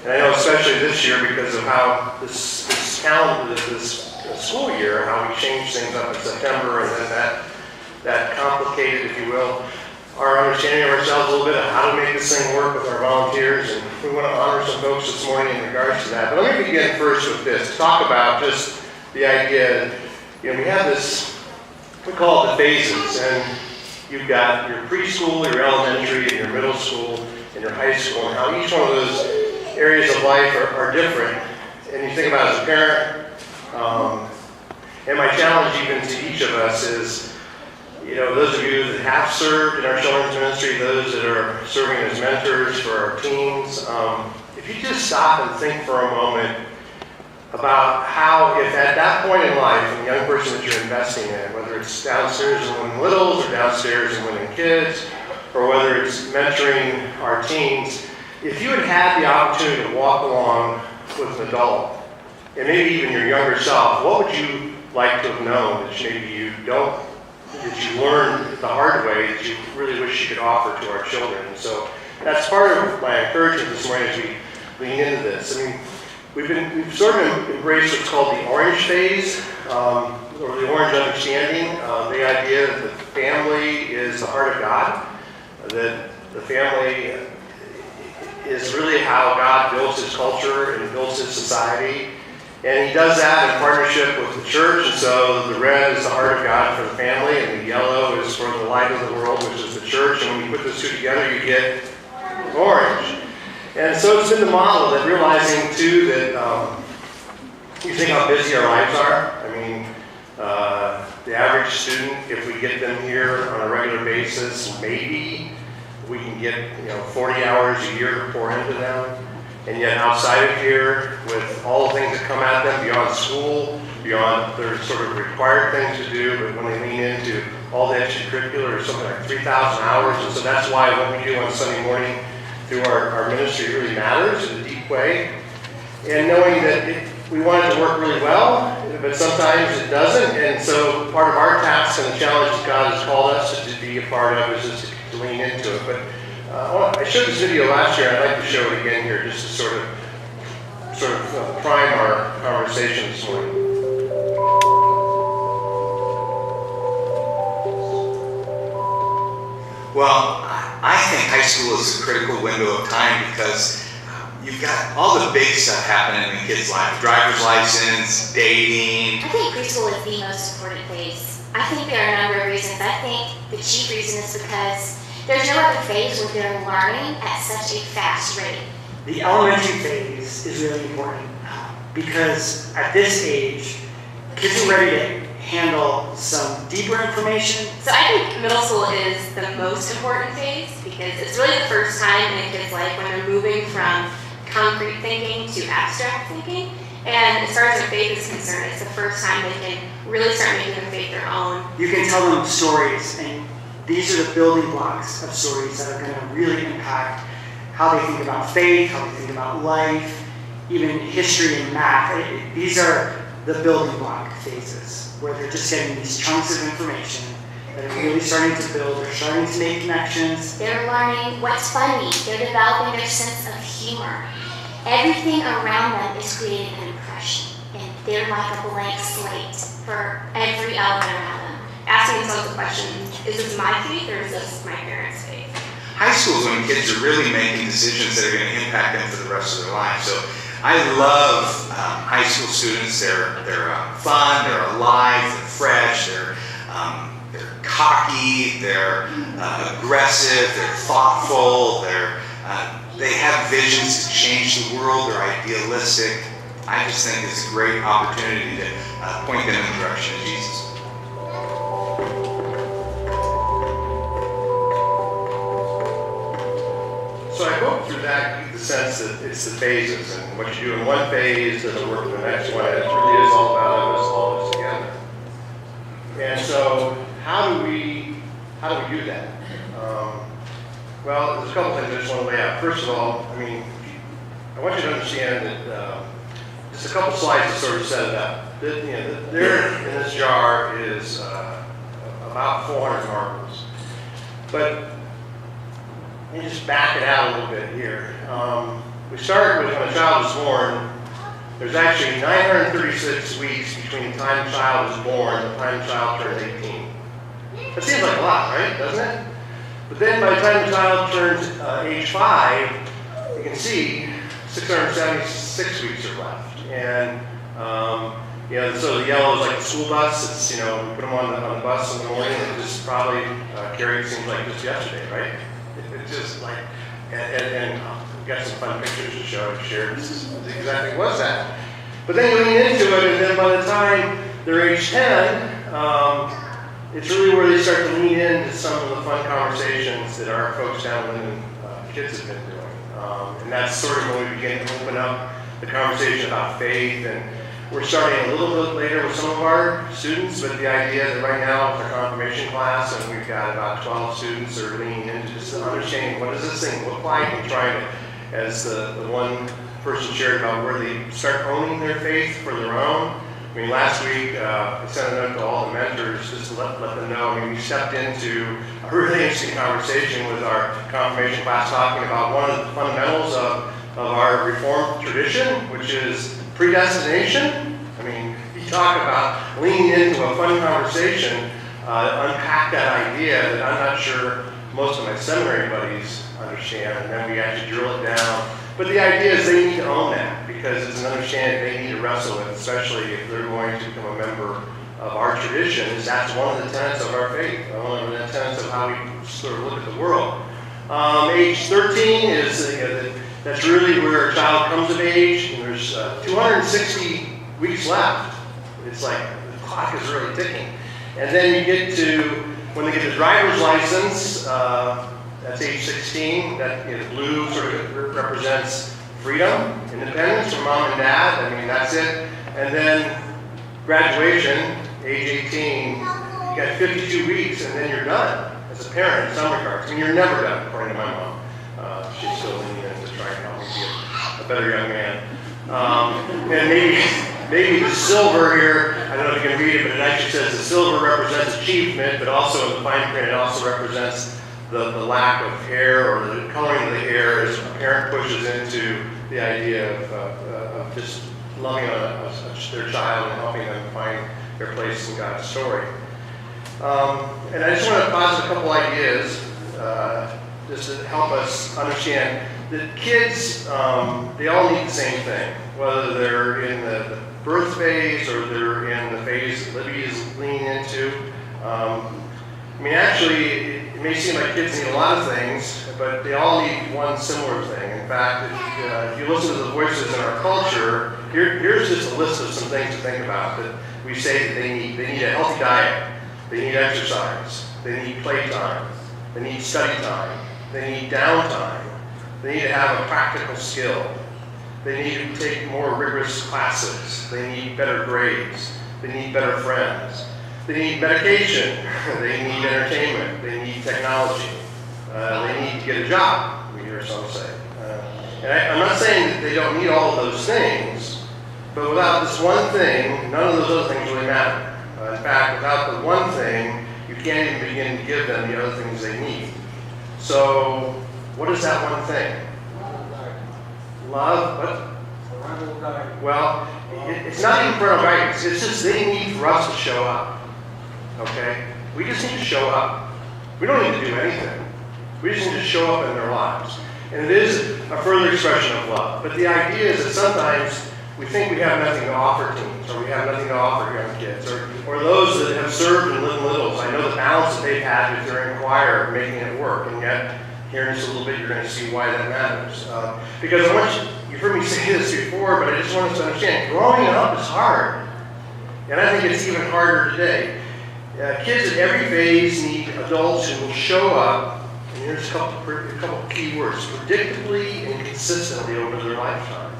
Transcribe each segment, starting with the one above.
And I know especially this year because of how this calendar, this school year, how we changed things up in September, and then that complicated, if you will, our understanding of ourselves a little bit of how to make this thing work with our volunteers, and we want to honor some folks this morning in regards to that. But let me begin first with this, talk about just the idea, we have this, we call it the phases, and you've got your preschool, your elementary, and your middle school, and your high school, and how each one of those areas of life are different. And you think about it as a parent, and my challenge even to each of us is, those of you that have served in our children's ministry, those that are serving as mentors for our teens, if you just stop and think for a moment about how, if at that point in life, in the young person that you're investing in, whether it's downstairs in Winning Littles or downstairs in Winning Kids, or whether it's mentoring our teens, if you had the opportunity to walk along with an adult, and maybe even your younger self, what would you like to have known that maybe you don't, that you learned the hard way that you really wish you could offer to our children? And so that's part of my encouragement this morning as we lean into this. I mean, we've sort of embraced what's called the orange phase, or the orange understanding, the idea that the family is the heart of God, that the family is really how God builds his culture and builds his society. And he does that in partnership with the church, and so the red is the heart of God for the family, and the yellow is for the light of the world, which is the church, and when you put those two together, you get orange. And so it's been the model that realizing, too, that you think how busy our lives are. I mean, the average student, if we get them here on a regular basis, maybe we can get 40 hours a year to pour into them. And yet outside of here, with all the things that come at them beyond school, beyond their sort of required things to do, but when they lean into all the extracurricular, there's something like 3,000 hours. And so that's why what we do on Sunday morning through our ministry really matters in a deep way. And knowing that we want it to work really well, but sometimes it doesn't. And so part of our task and the challenge that God has called us to be a part of is just to lean into it. But I showed this video last year, and I'd like to show it again here just to sort of prime our conversation this morning. Well, I think high school is a critical window of time because you've got all the big stuff happening in a kid's life. Driver's license, dating. I think preschool is the most important phase. I think there are a number of reasons. I think the chief reason is because there's no other phase where they're learning at such a fast rate. The elementary phase is really important because at this age, kids are ready to handle some deeper information. So I think middle school is the most important phase because it's really the first time in a kid's life when they're moving from concrete thinking to abstract thinking. And as far as their faith is concerned, it's the first time they can really start making their faith their own. You can tell them stories, and these are the building blocks of stories that are going to really impact how they think about faith, how they think about life, even history and math. These are the building block phases where they're just getting these chunks of information that are really starting to build, they're starting to make connections. They're learning what's funny, they're developing their sense of humor. Everything around them is creating an impression, and they're like a blank slate for every element around them. Asking themselves the question, is this my faith or is this my parents' faith? High school is when kids are really making decisions that are going to impact them for the rest of their life. So I love high school students. They're fun, they're alive, they're fresh, they're cocky, they're aggressive, they're thoughtful, they have visions to change the world, they're idealistic. I just think it's a great opportunity to point them in the direction of Jesus. So I hope through that you get the sense that it's the phases, and what you do in one phase doesn't work in the next one. It really is all about us all this together. And so how do we do that? Well, there's a couple things I just want to lay out. First of all, I want you to understand that just a couple slides to sort of set it up. There in this jar is about 400 marbles. But let me just back it out a little bit here. We start with when a child is born. There's actually 936 weeks between the time the child is born and the time the child turns 18. That seems like a lot, right? Doesn't it? But then by the time the child turns age 5, you can see 676 weeks are left. And so the yellow is like the school bus. It's, we put them on the bus in the morning, and it just probably carried, seems like just yesterday, right? It's just like, and we got some fun pictures to share. This is exactly what's that. But then you lean into it, and then by the time they're age 10, it's really where they start to lean into some of the fun conversations that our folks down in kids have been doing. And that's sort of when we begin to open up the conversation about faith. And we're starting a little bit later with some of our students, but the idea that right now it's our confirmation class, and we've got about 12 students that are leaning into just understanding what does this thing look like, and trying to, as the one person shared about where they start owning their faith for their own. I mean, last week, I sent a note to all the mentors just to let them know. I mean, we stepped into a really interesting conversation with our confirmation class talking about one of the fundamentals of our Reformed tradition, which is predestination. I mean, you talk about leaning into a fun conversation, unpack that idea that I'm not sure most of my seminary buddies understand, and then we actually drill it down. But the idea is they need to own that, because it's an understanding they need to wrestle with, especially if they're going to become a member of our tradition. That's one of the tenets of our faith, one of the tenets of how we sort of look at the world. Age 13 is, that's really where a child comes of age, and there's 260 weeks left. It's like the clock is really ticking. And then you get to, when they get the driver's license, that's age 16. That blue sort of represents freedom, independence from mom and dad. I mean, that's it. And then graduation, age 18, you got 52 weeks, and then you're done as a parent in some regards. I mean, you're never done, according to my mom. She's still leaning in to try and help me be a better young man. And maybe the silver here, I don't know if you can read it, but it actually says the silver represents achievement, but also in the fine print it also represents the lack of hair, or the coloring of the hair, as a parent pushes into the idea of just loving their child and helping them find their place in God's story. And I just want to posit a couple ideas just to help us understand that kids, they all need the same thing, whether they're in the birth phase or they're in the phase that Libby is leaning into. I mean, actually, it may seem like kids need a lot of things, but they all need one similar thing. In fact, if you listen to the voices in our culture, here's just a list of some things to think about that we say that they need. They need a healthy diet. They need exercise. They need playtime. They need study time. They need downtime. They need to have a practical skill. They need to take more rigorous classes. They need better grades. They need better friends. They need medication. They need entertainment. They need technology. They need to get a job, we hear some say. And I'm not saying that they don't need all of those things, but without this one thing, none of those other things really matter. In fact, without the one thing, you can't even begin to give them the other things they need. So, what is that one thing? Love? What? Parental guidance. Well, it's not even parental guidance. It's just they need for us to show up. Okay? We just need to show up. We don't need to do anything. We just need to show up in their lives. And it is a further expression of love. But the idea is that sometimes we think we have nothing to offer teens, or we have nothing to offer young kids, or those that have served in Little Littles. I know the balance that they've had with their choir making it work, and yet here in just a little bit you're going to see why that matters. Because I want you've heard me say this before, but I just want us to understand, growing up is hard. And I think it's even harder today. Kids at every phase need adults who will show up, and here's a couple key words, predictably and consistently over their lifetime.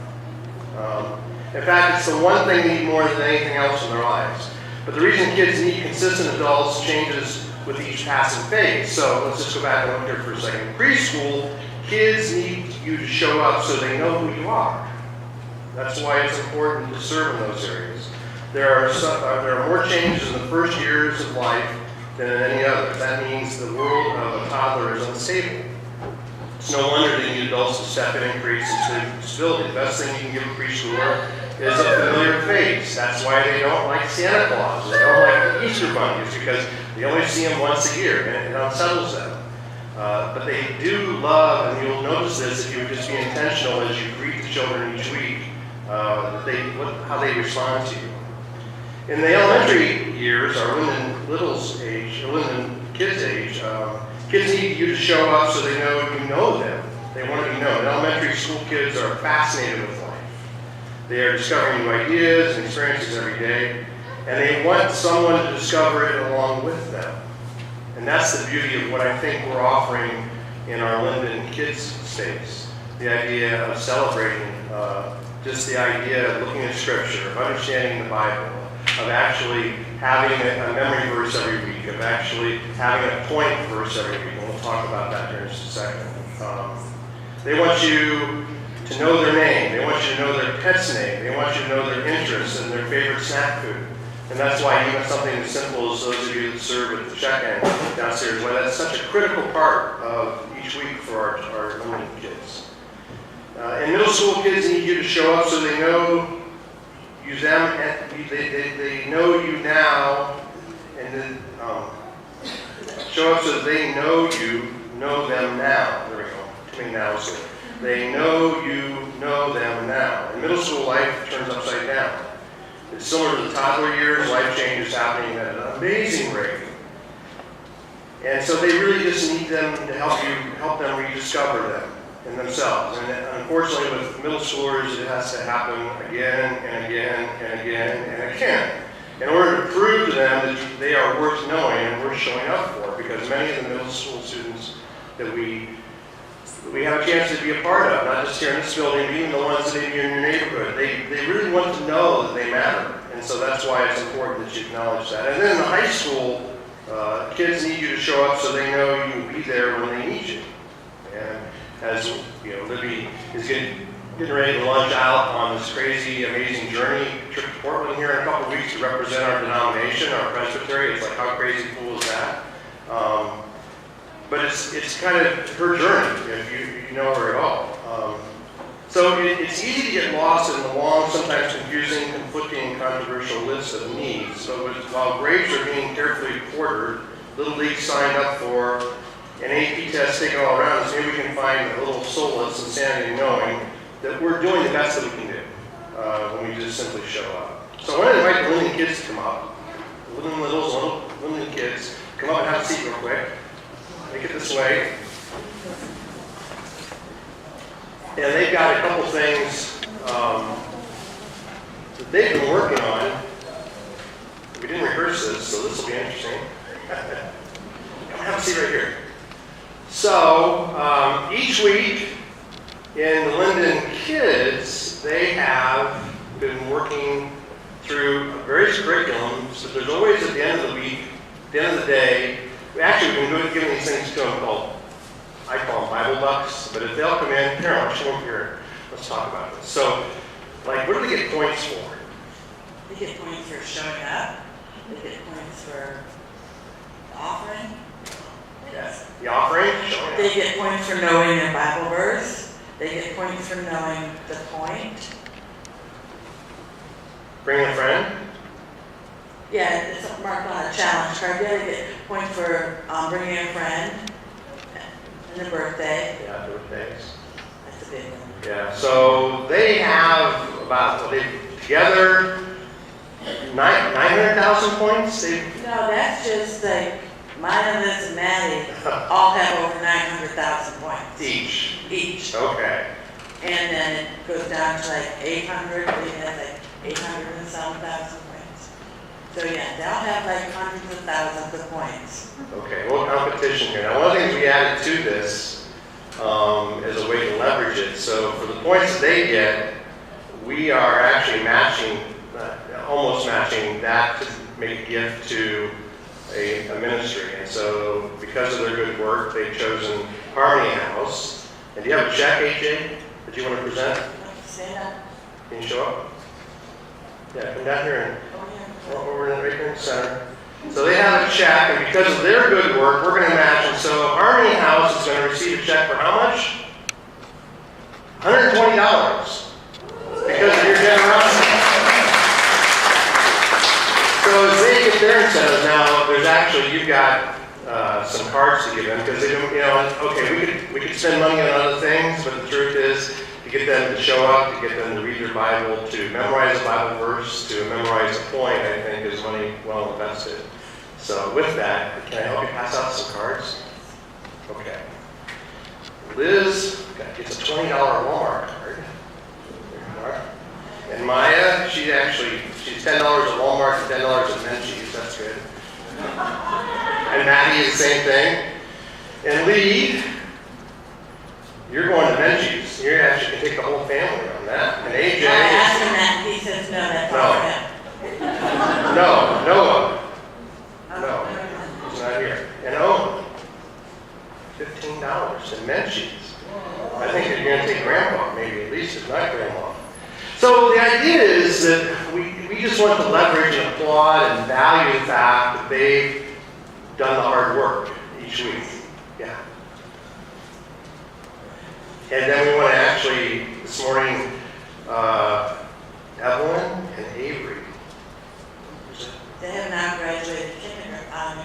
In fact, it's the one thing they need more than anything else in their lives. But the reason kids need consistent adults changes with each passing phase. So let's just go back and look here for a second. In preschool, kids need you to show up so they know who you are. That's why it's important to serve in those areas. There are more changes in the first years of life than in any other. That means the world of a toddler is unstable. It's no wonder they need adults to step in and create some stability. The best thing you can give a preschooler is a familiar face. That's why they don't like Santa Claus. They don't like the Easter bunnies, because they only see them once a year, and it unsettles them. But they do love, and you'll notice this if you would just be intentional as you greet the children each week, how they respond to you. In the elementary years, or Linden Little's age, or Linden kids' age, kids need you to show up so they know you know them. They want to be known. Elementary school kids are fascinated with life. They are discovering new ideas and experiences every day, and they want someone to discover it along with them. And that's the beauty of what I think we're offering in our Linden Kids space. The idea of celebrating, just the idea of looking at Scripture, of understanding the Bible, of actually having a memory verse every week, of actually having a point verse every week, and we'll talk about that here in just a second. They want you to know their name. They want you to know their pet's name. They want you to know their interests and their favorite snack food. And that's why even something as simple as those of you that serve at the check-in downstairs, why that's such a critical part of each week for our Linden kids. And middle school kids need you to show up so they know you them, and they know you now, and then show up so that they know you know them now. There we go. Too many nows here. They know you know them now. In middle school, life turns upside down. It's similar to the toddler years. Life change is happening at an amazing rate. And so they really just need them to help them rediscover them in themselves. And unfortunately, with middle schoolers, it has to happen again and again and again and again in order to prove to them that they are worth knowing and worth showing up for. Because many of the middle school students that we have a chance to be a part of, not just here in this building, but even the ones that may be in your neighborhood, they really want to know that they matter. And so that's why it's important that you acknowledge that. And then in the high school, kids need you to show up so they know you will be there when they need you. And as you know, Libby is getting ready to launch out on this crazy, amazing journey trip to Portland here in a couple of weeks to represent our denomination, our presbytery. It's like, how crazy cool is that? But it's kind of her journey, if you know her at all. So it's easy to get lost in the long, sometimes confusing, conflicting, controversial list of needs. So while grades are being carefully quartered, Little League signed up for an AP test taken all around us. Maybe we can find a little solace and sanity knowing that we're doing the best that we can do when we just simply show up. So I want to invite the Linden kids to come up. Linden Littles, Linden kids, come up and have a seat real quick. Make it this way. And they've got a couple things that they've been working on. We didn't rehearse this, so this will be interesting. Come have a seat right here. So each week in the Linden Kids, they have been working through various curriculums. So there's always at the end of the week, at the end of the day, we've been giving these things to them called, I call them Bible bucks, but if they'll come in, Carol, show them here, let's talk about this. So, like, what do they get points for? They get points for showing up. They get points for the offering. Yes. The offering? Showing up. They get points for knowing their Bible verse. They get points for knowing the point. Bring a friend? Yeah, it's marked on a challenge card. Yeah, they get points for bringing a friend and a birthday. Yeah, birthdays. That's a big one. Yeah, so they have together 900,000 points. No, that's just like mine and Liz and Maddie all have over 900,000 points each. Okay. And then it goes down to like 800. We have like 800 and some thousand points. So yeah, they'll have like hundreds of thousands of points. Okay, well, competition here. Now, one of the things we added to this is a way to leverage it. So for the points that they get, we are actually matching, almost matching that to make a gift to a ministry. And so because of their good work, they've chosen Harmony House. And do you have a check, AJ, that you want to present? Stand up. Can you show up? Yeah, come down here and Oh, yeah. over right here in the center. So they have a check, and because of their good work, we're going to match. And so Harmony House is going to receive a check for how much? $120 because of your generosity. So as they get their incentives now, there's actually, you've got some cards to give them because they don't, okay, we could spend money on other things, but the truth is to get them to show up, to get them to read their Bible, to memorize a Bible verse, to memorize a point, I think is money well invested. So with that, can I help you pass out some cards? Okay. Liz gets a $20 Walmart card. There you are. And Maya, she's $10 at Walmart and $10 at Menchie's. That's good. And Maddie is the same thing. And Lee, you're going to Menchie's. You actually can take the whole family on that. And AJ. I asked him that, and he says, no, that's all for him. No, Noah. No, he's not here. And Owen, $15 to Menchie's. I think you're going to take Grandpa, maybe at least, if not Grandma. So the idea is that we just want to leverage and applaud and value the fact that they've done the hard work each week. Yeah. And then we want to actually, this morning, Evelyn and Avery. They have now graduated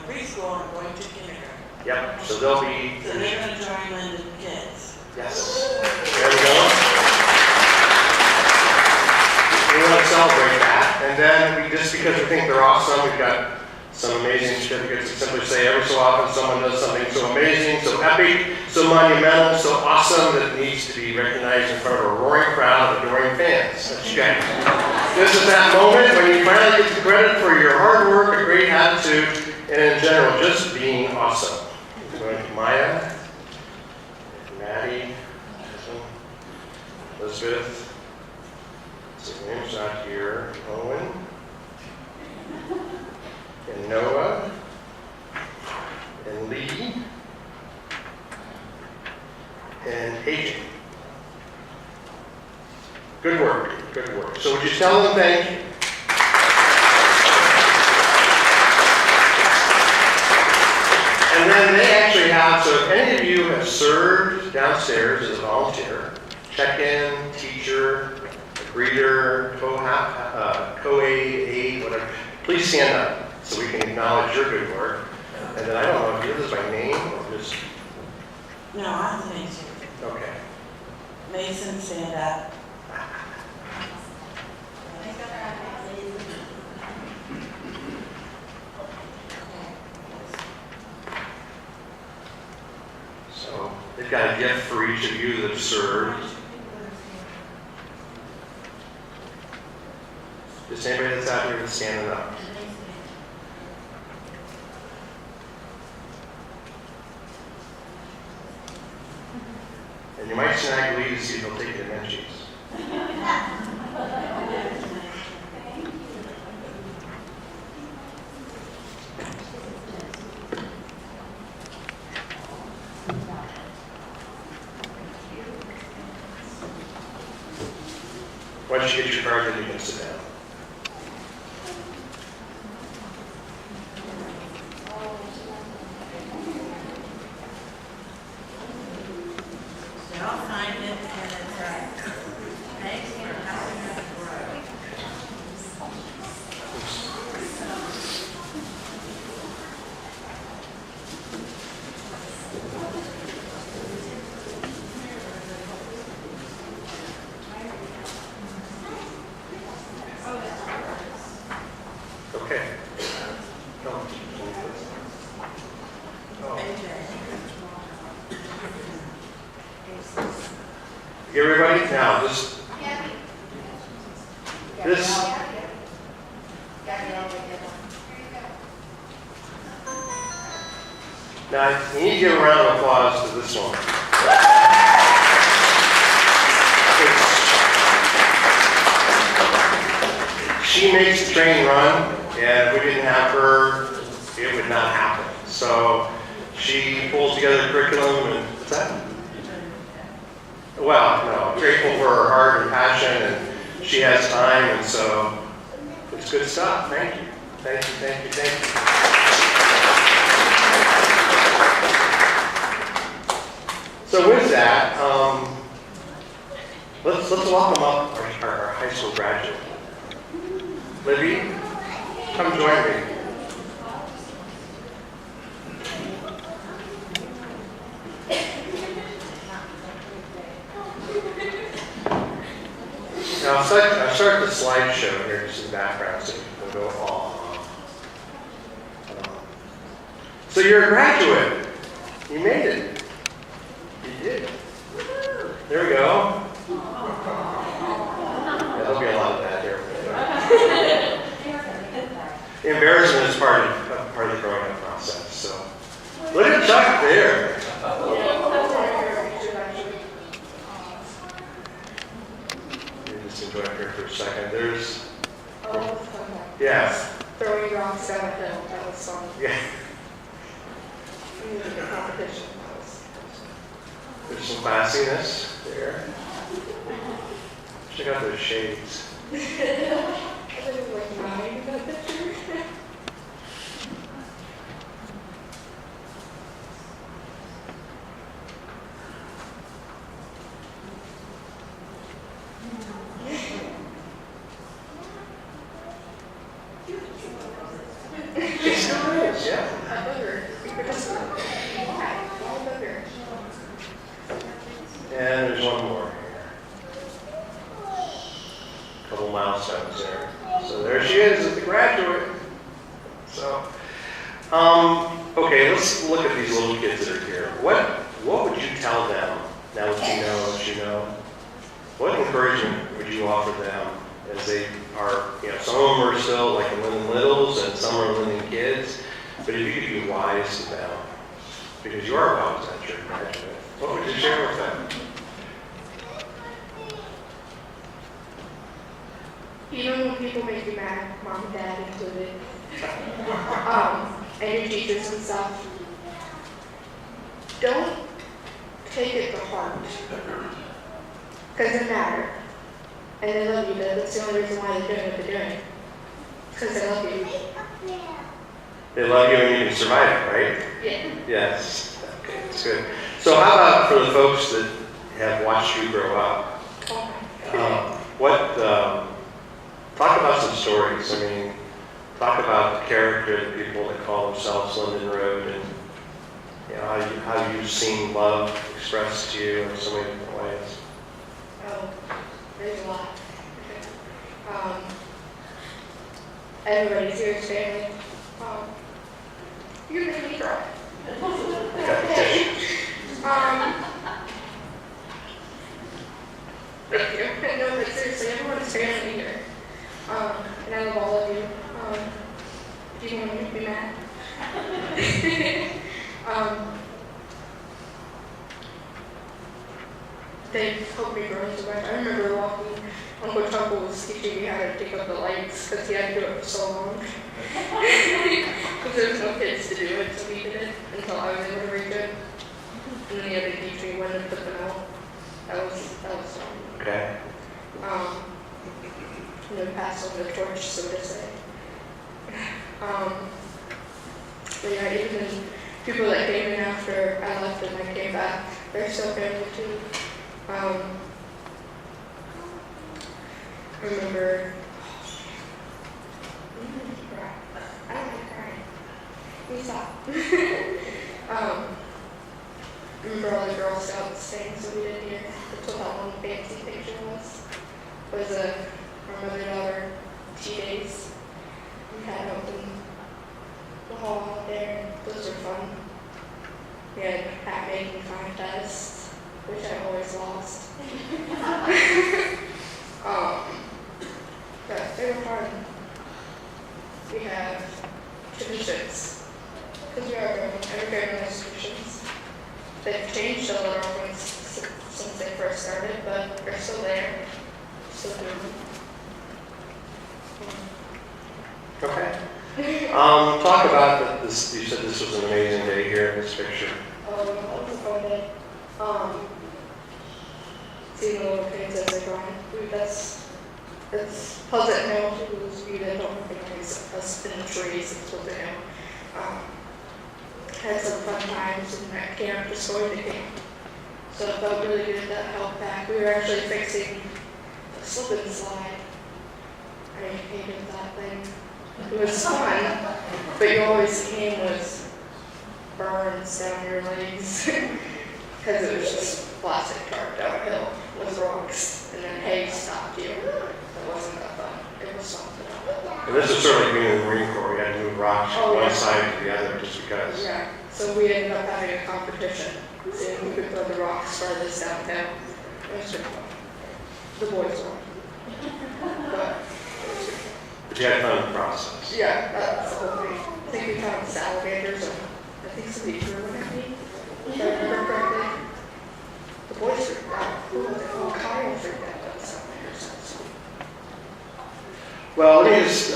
preschool and going to kindergarten. Yep, so they'll be. So they're going to join Linden Kids. Yes. There we go. We want to celebrate that. And then just because we think they're awesome, we've got some amazing certificates that simply say every so often someone does something so amazing, so epic, so monumental, so awesome that it needs to be recognized in front of a roaring crowd of adoring fans. That's you guys. This is that moment when you finally get the credit for your hard work, a great attitude, and in general, just being awesome. We're going to Maya, Maddie, Elizabeth, William's not here, Owen, and Noah, and Lee, and AJ. Good work, good work. So would you tell them thank you? And then they actually have, so if any of you have served downstairs as a volunteer, check-in, teacher, greeter, co-aid, aide, whatever, please stand up so we can acknowledge your good work. And then I don't know if you do this by name or just, No, I'm the Mason. okay. Mason, stand up. So they've got a gift for each of you that have served. Just anybody that's out here that's standing up. And you might snag Lee to see if he'll take you to Menchie's. Once you get your card, then you can sit down. So I'll sign it and it's thanks for helping us grow. Okay. No. Oh. Everybody, now this. Now, you need to give a round of applause to this one. She makes the train run, and if we didn't have her, it would not happen. So she pulls together curriculum, and what's that? Well, no, I'm grateful for her heart and passion, and she has time, and so it's good stuff. Thank you. Thank you, thank you, thank you. So with that, let's welcome up our high school graduate. Libby, come join me. Now, I'll start the slideshow here, just in background, so you can go off. So you're a graduate. You made it. You did. There we go. Yeah, there'll be a lot of that here. The embarrassment is part of the growing up process. So look at Chuck there. Just enjoy it here for a second. There's, yeah. Throwing rocks down a hill, that was fun. Yeah. The competition, that was. There's some classiness there. Check out those shades. I think it was like 9 in that picture. She still is, yeah. I love her. Why? I love her. And there's one more here. Couple milestones there. So there she is, the graduate. So, okay, let's look at these little kids that are here. What would you tell them now that you know what you know? What encouragement would you offer them as they are, some of them are still like in Linden Littles and some are Linden Kids, but if you could be wise to them, because you are wise at your graduate, what would you share with them? Even when people make you mad, mom and dad included, and your teachers and stuff, don't take it to heart. Because they matter. And they love you, that's the only reason why they're doing what they're doing. Because they love you. They love you and you can survive it, right? Yeah. Yes. Okay, that's good. So how about for the folks that have watched you grow up? Talk about some stories. I mean, talk about the character of the people that call themselves Linden Road, and how you've seen love expressed to you in so many different ways. Oh, there's a lot. Everybody's here is family. You're making me cry. Got the tissue. Thank you. No, but seriously, everyone's family here. And I love all of you. Do you want to make me mad? They helped me grow so much. I remember walking, Uncle Chuck was teaching me how to take up the lights because he had to do it for so long. Because there was no kids to do it, so he did it until I was able to reach it. And then he had to teach me when to put them out. That was fun. Okay. Pass on the torch, so to say. But yeah, even people that came in after I left and I came back, they're still family too. I remember, I don't like crying. You stop. Remember all the Girl Scouts things that we did here? That's what that one fancy picture was. Our mother-daughter tea days. We had open the hall out there. Those were fun. We had hat making contests, which I always lost. But they were fun. We have traditions. Because we are every family has traditions. They've changed a little since they first started, but they're still there. Still doing them. Okay. Talk about this. You said this was an amazing day here in this picture. That was a fun day. Seeing the little kids as they're growing. it's Pleasant Hill, who's you that don't recognize us in the trees, it's Pleasant Hill. Had some fun times in that camp, just going to camp. So it felt really good, that helped back. We were actually fixing a slip and slide. I hated that thing. It was fun, but you always came with burns down your legs because it was just plastic tarp downhill with rocks, and then hay stopped you. It wasn't that fun. It was something else. And this is sort of like being in the Marine Corps. We had to move rocks from Oh, one yeah. side to the other just because. Yeah, so we ended up having a competition, seeing who could throw the rocks farthest downhill. It was pretty fun. The boys won. But it was good. But you had fun in the process. Yeah, that's the whole thing. I think we found salamanders, and I think somebody threw one at me, if I remember correctly. The boys freaked out. Who was it? Oh, Kyle freaked out about salamanders at school. Well, let me just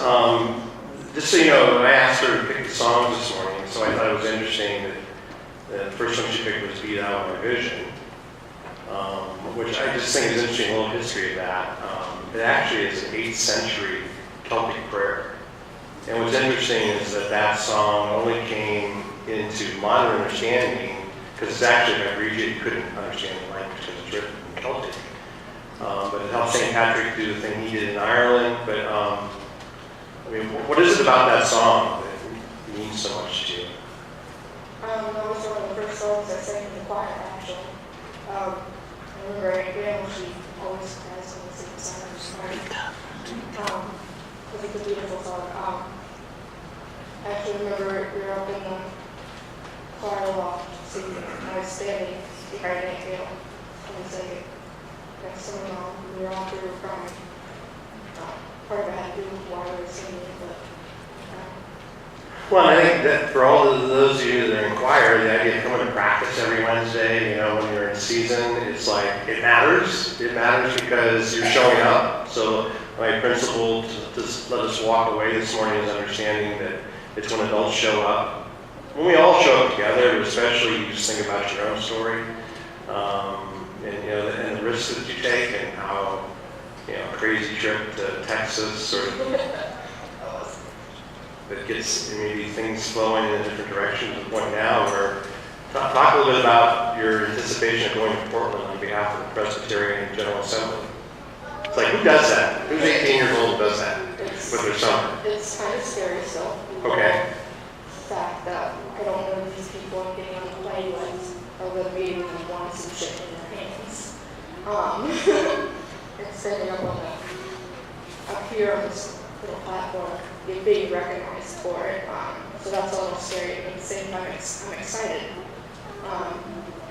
so you know, I asked her to pick the songs this morning, so I thought it was interesting that the first one she picked was Beat Out My Vision, which I just think is interesting, a little history of that. It actually is an 8th century Celtic prayer. And what's interesting is that that song only came into modern understanding because it's actually, if I read it, you couldn't understand the language because it's written in Celtic. But it helped St. Patrick do the thing he did in Ireland. But I mean, what is it about that song that means so much to you? That was one of the first songs I sang in the choir, actually. I remember Aunt Gail, she always cries when we sing the song in the choir. I think it's a beautiful song. I actually remember we were up in the choir loft singing, and I was standing behind Aunt Gail, and we sang it next to my mom, and we were all three were crying. Part of it had to do with why we were singing, but Well, I think that for all of those of you that are in choir, the idea of coming to practice every Wednesday, you know, when you're in season, it's like, it matters. It matters because you're showing up. So my principle to let us walk away this morning is understanding that it's when adults show up. When we all show up together, especially you just think about your own story, and you know, and the risks that you take and how, you know, crazy trip to Texas or that gets maybe things flowing in a different direction to the point now where talk a little bit about your anticipation of going to Portland on behalf of the Presbyterian General Assembly. It's like, who does that? Who's 18 years old and does that with their summer? it's kind of scary still. Okay. The fact that I don't know these people I'm getting on the plane with are going to be able to want some shit in their hands. And standing up here on this little platform, you're being recognized for it. So that's a little scary, but at the same time, I'm excited.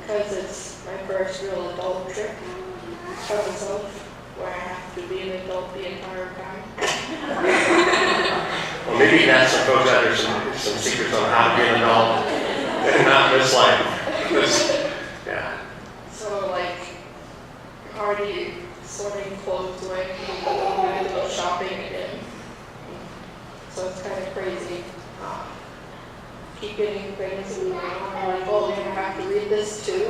Because it's my first real adult trip by myself, where I have to be an adult the entire time. Well, maybe you can ask some folks out there some secrets on how to be an adult and not miss life. Yeah. So like, already sorting clothes away, going to go shopping again. So it's kind of crazy. Keep getting things in the mail. I'm like, oh, you're gonna have to read this too.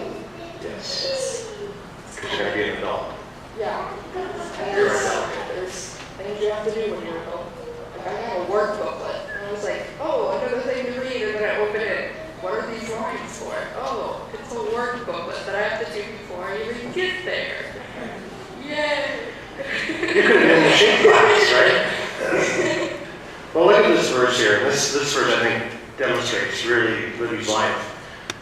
Yes. Because you're going to be an adult. Yeah. And there's things you have to do when you're an adult. Like I have a work booklet, and I was like, oh, another thing to read, and then I open it. What are these lines for? Oh, it's a work booklet that I have to do before I even get there. Yay! You could have been in the shape class, right? Well, look at this verse here. This verse, I think, demonstrates really Libby's life.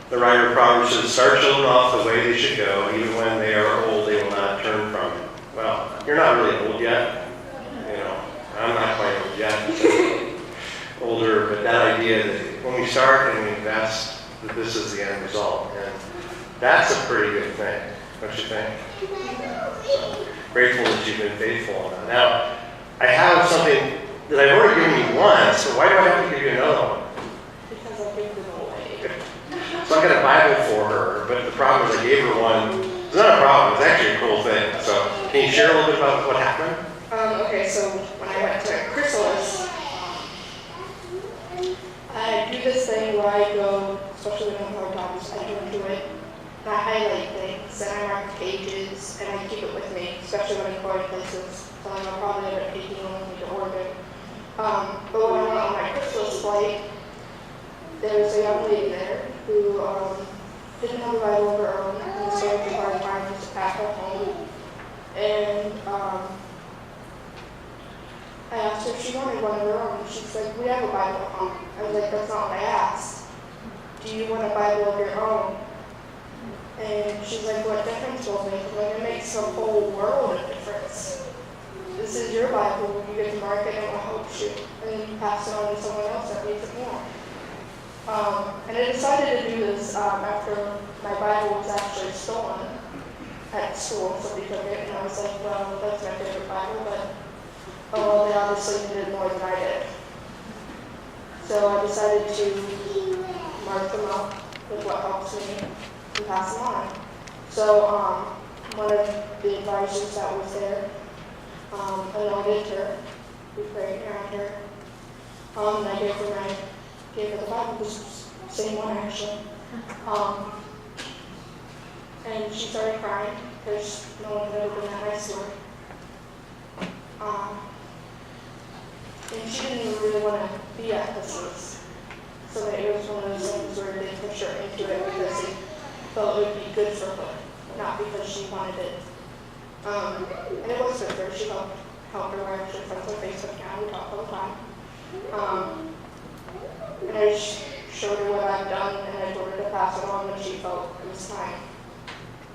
The writer of Proverbs says, start children off the way they should go. Even when they are old, they will not turn from it. Well, you're not really old yet. You know, I'm not quite old yet. Older, but that idea that when we start and we invest, that this is the end result. And that's a pretty good thing, don't you think? So, grateful that you've been faithful on that. Now, I have something that I've already given you once, so why do I have to give you another one? Because I gave them away. So I got a Bible for her, but the problem is I gave her one. It's not a problem, it's actually a cool thing. So can you share a little bit about what happened? Okay, so when I went to Chrysalis, I do this thing where I go, especially when I'm hard times, I turn to it, and I highlight things, and I mark pages, and I keep it with me, especially when I'm going places. So I'm probably Bible of her own, and the story of the hard times at her home. And I asked her if she wanted one of her own, and she's like, we have a Bible at home. I was like, that's not what I asked. Do you want a Bible of your own? And she's like, what difference will it make? I'm like, it makes a whole world of difference. This is your Bible, you get to mark it and it helps you. And then you pass it on to someone else that needs it more. And I decided to do this after my Bible was actually stolen at school. Somebody took it, and I was like, well, that's my favorite Bible, but oh, well, they obviously needed more than I did. So I decided to mark them up with what helps me and pass them on. So one of the advisors that was there anointed her. We prayed around her. And I gave her the Bible, the same one actually. And she started crying because no one had ever been that nice to her. And she didn't even really want to be at Christmas. So it was one of those things where they pushed her into it because they felt it would be good for her, not because she wanted it. And it was good for her. She helped her. We're actually friends on Facebook now. We talk all the time. And I showed her what I've done, and I told her to pass it on when she felt it was time.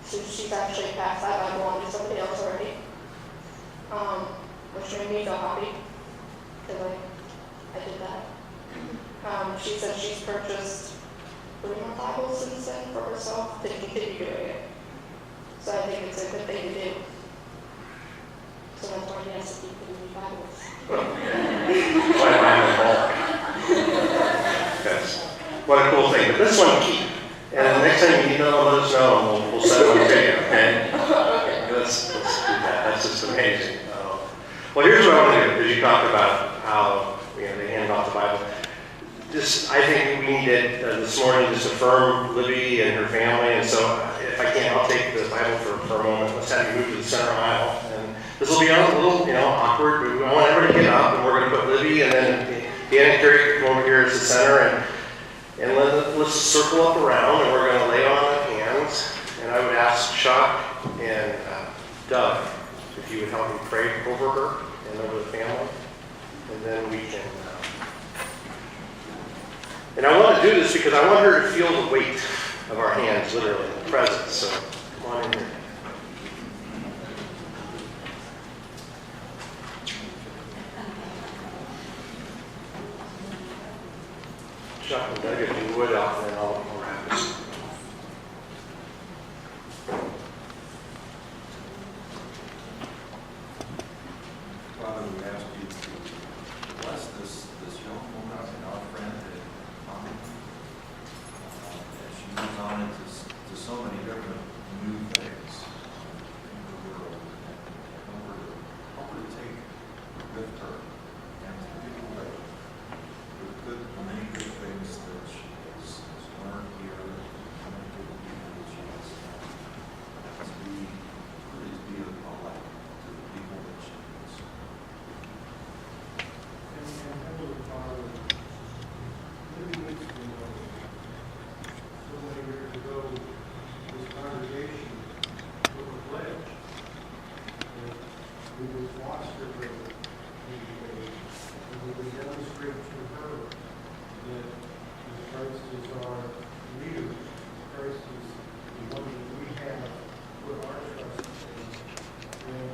So she's actually passed that Bible on to somebody else already, which made me feel happy, because I did that. She said she's purchased 3 more Bibles since then for herself to continue doing it. So I think it's a good thing to do. So that's why he has to keep giving me Bibles. Why am I involved? That's what a cool thing. But this one, keep. And the next time you need another one, let us know, and we'll set it on video, okay? Let's do that. That's just amazing. Well, here's what I want to do, because you talked about how they hand off the Bible. I think we need it this morning just affirm Libby and her family, and so if I can, I'll take the Bible for a moment. Let's have you move to the center aisle. And this will be a little, awkward, but I want everybody to get up, and we're going to put Libby, and then Dan and Carrie come over here as the center, and let's circle up around, and we're going to lay on the hands. And I would ask Chuck and Doug if you would help me pray over her and over the family, and then we can. And I want to do this because I want her to feel the weight of our hands, literally, the presence. So come on in here. Chuck and Doug, if you would, and then I'll wrap this. Father, we ask you to bless this young woman and our friend as she moves on into so many different new things in the world. And help her to take with her and to give away the many good things that she has learned here and the many good people that she has to be a light to the people that she is. And Heavenly Father, many weeks ago, so many years ago, this congregation took a pledge that we would foster her in faith, and we would demonstrate to her that Christ is our leader, Christ is the one that we have put our trust in. And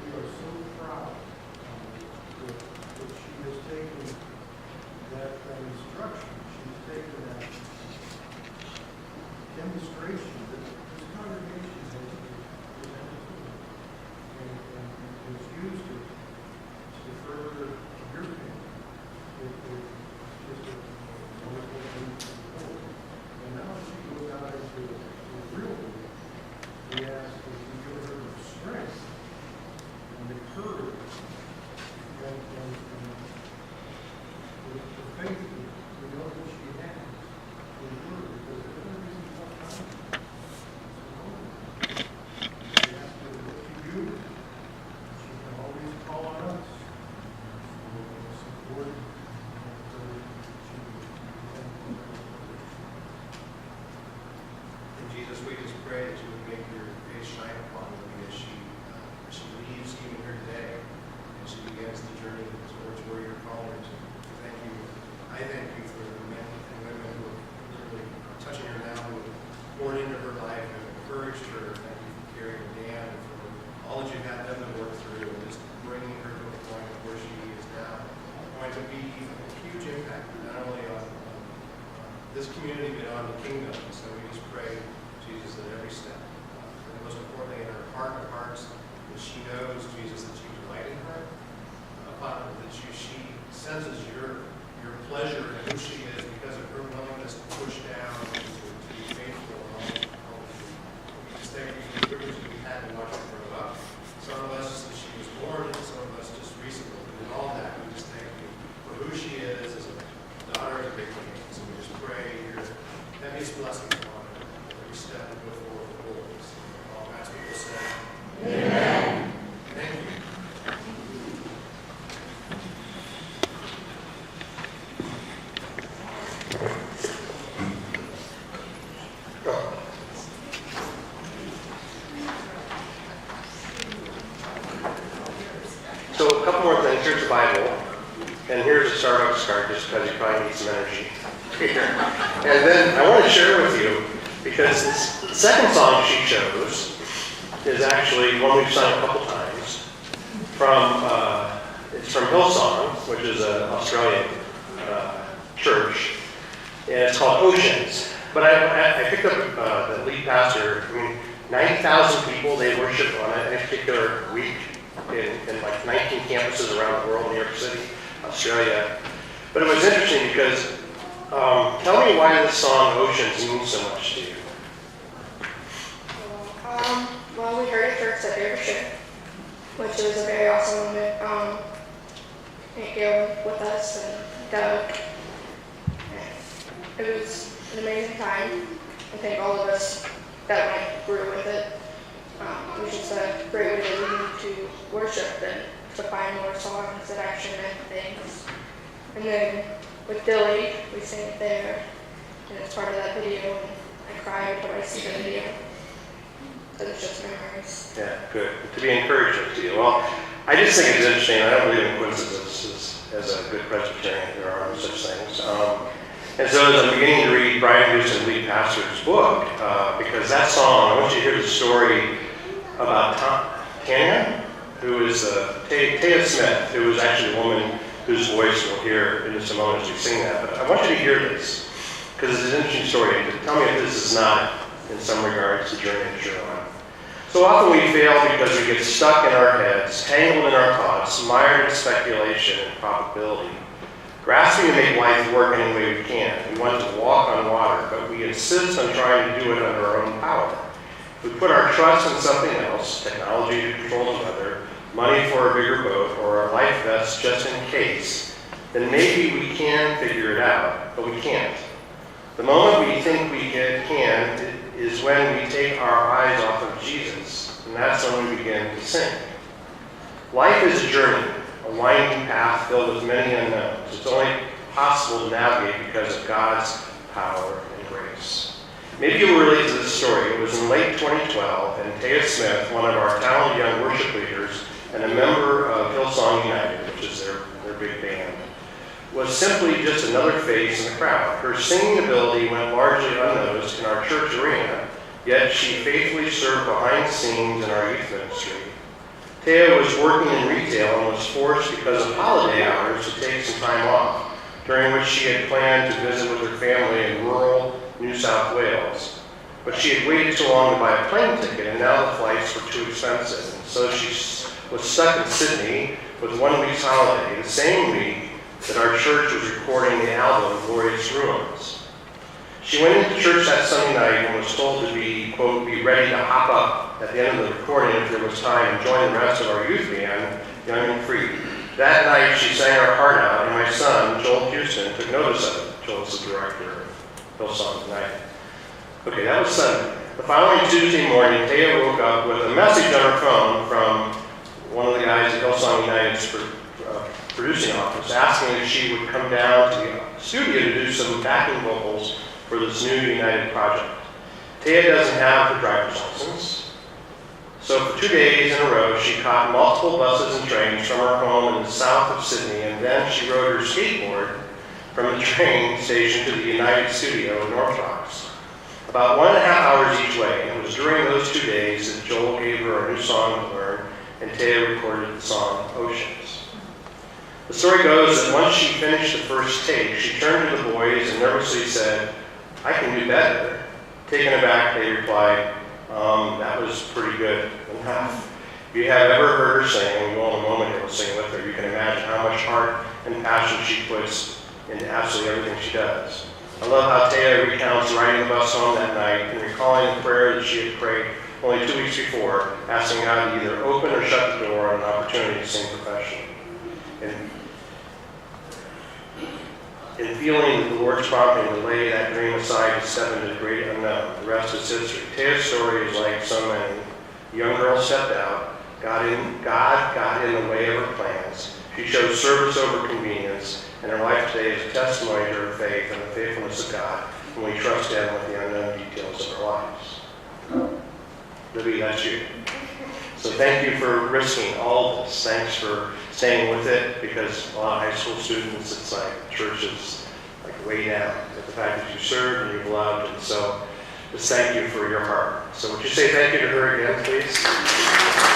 we are so proud that she has taken that instruction, she's taken that demonstration that this congregation has presented to her, and has used it to further your family. It's just a wonderful thing to behold. And now as she goes out into the real world, we ask that you give her the strength and the courage and the faith that we know that she has in her, because there's no reason to walk out. We ask her to look to you. She can always call on us for support and encouragement. this community beyond the kingdom, so we just pray Jesus at every step. And the most important thing in her heart of hearts, that she knows, Jesus, that you delight in her, that she senses your pleasure in who she is because of her willingness to push down and to be faithful and all we just thank you for the privilege that we had to watch her grow up. Some of us, as she was born, and some of us just recently, but in all that, we just thank you for who she is as a daughter of the king. So we just pray your heaviest blessings upon her every step we go forward with Lord. So all God's people say, Amen. Thank you. So a couple more things. Here's the Bible, and here's a Starbucks card just because you probably need some energy. And then I want to share with you, because the second song she chose is actually one we've sung a couple times. It's from Hillsong, which is an Australian church, and it's called Oceans. But I picked up the lead pastor. I mean, 90,000 people, they worship on any particular week in like 19 campuses around the world, New York City, Australia. But it was interesting because, tell me why this song Oceans means so much to you. Well, we heard it first at Bear Ship, which was a very awesome moment. Aunt Gail with us and Doug. It was an amazing time. I think all of us that went grew with it. It was just a great way to lead to worship and to find more songs that actually meant things. And then with Dilly, we sang it there, and it's part of that video, and I cry every time I see the video. Because it's just memories. Yeah, good. To be encouraging to you. Well, I just think it's interesting. I don't believe in coincidences as a good Presbyterian. There are no such things. And so as I'm beginning to read Brian Houston, lead pastor's book, because that song, I want you to hear the story about Tanya, who is Taya Smith, who is actually a woman whose voice we'll hear in just a moment as we sing that. But I want you to hear this, because it's an interesting story. And tell me if this is not, in some regards, the journey that you're on. So often we fail because we get stuck in our heads, tangled in our thoughts, mired in speculation and probability, grasping to make life work any way we can. We want to walk on water, but we insist on trying to do it under our own power. We put our trust in something else, technology to control the weather, money for a bigger boat, or a life vest just in case, then maybe we can figure it out, but we can't. The moment we think we can is when we take our eyes off of Jesus, and that's when we begin to sink. Life is a journey, a winding path filled with many unknowns. It's only possible to navigate because of God's power and grace. Maybe you'll relate to this story. It was in late 2012, and Taya Smith, one of our talented young worship leaders and a member of Hillsong United, which is their big band, was simply just another face in the crowd. Her singing ability went largely unnoticed in our church arena, yet she faithfully served behind the scenes in our youth ministry. Taya was working in retail and was forced because of holiday hours to take some time off, during which she had planned to visit with her family in rural New South Wales. But she had waited too long to buy a plane ticket, and now the flights were too expensive. And so she was stuck in Sydney with 1 week's holiday, the same week that our church was recording the album Glorious Ruins. She went into church that Sunday night and was told to be, quote, be ready to hop up at the end of the recording if there was time and join the rest of our youth band, Young and Free. That night she sang her heart out, and my son, Joel Houston, took notice of it. Joel's the director of Hillsong United. Okay, that was Sunday. The following Tuesday morning, Taya woke up with a message on her phone from one of the guys at Hillsong United's producing office asking if she would come down to the studio to do some backing vocals for this new United project. Taya doesn't have her driver's license, so for 2 days in a row she caught multiple buses and trains from her home in the south of Sydney, and then she rode her skateboard from the train station to the United studio in North Rocks. About 1.5 hours each way, and it was during those 2 days that Joel gave her a new song to learn, and Taya recorded the song Oceans. The story goes that once she finished the first take, she turned to the boys and nervously said, I can do better. Taken aback, they replied, that was pretty good. If you have ever heard her sing, and we will in a moment here, we'll sing with her, you can imagine how much heart and passion she puts into absolutely everything she does. I love how Taya recounts riding the bus home that night and recalling the prayer that she had prayed only 2 weeks before, asking God to either open or shut the door on an opportunity to sing professionally. In feeling that the Lord's prompting to lay that dream aside to step into the great unknown, the rest is history. Taya's story is like so many. The young girl stepped out. God got in the way of her plans. She chose service over convenience, and her life today is a testimony to her faith and the faithfulness of God when we trust Him with the unknown details of our lives. Libby, that's you. So thank you for risking all this. Thanks for staying with it, because a lot of high school students, it's like church is like way down. But the fact that you served and you've loved, and so just thank you for your heart. So would you say thank you to her again, please?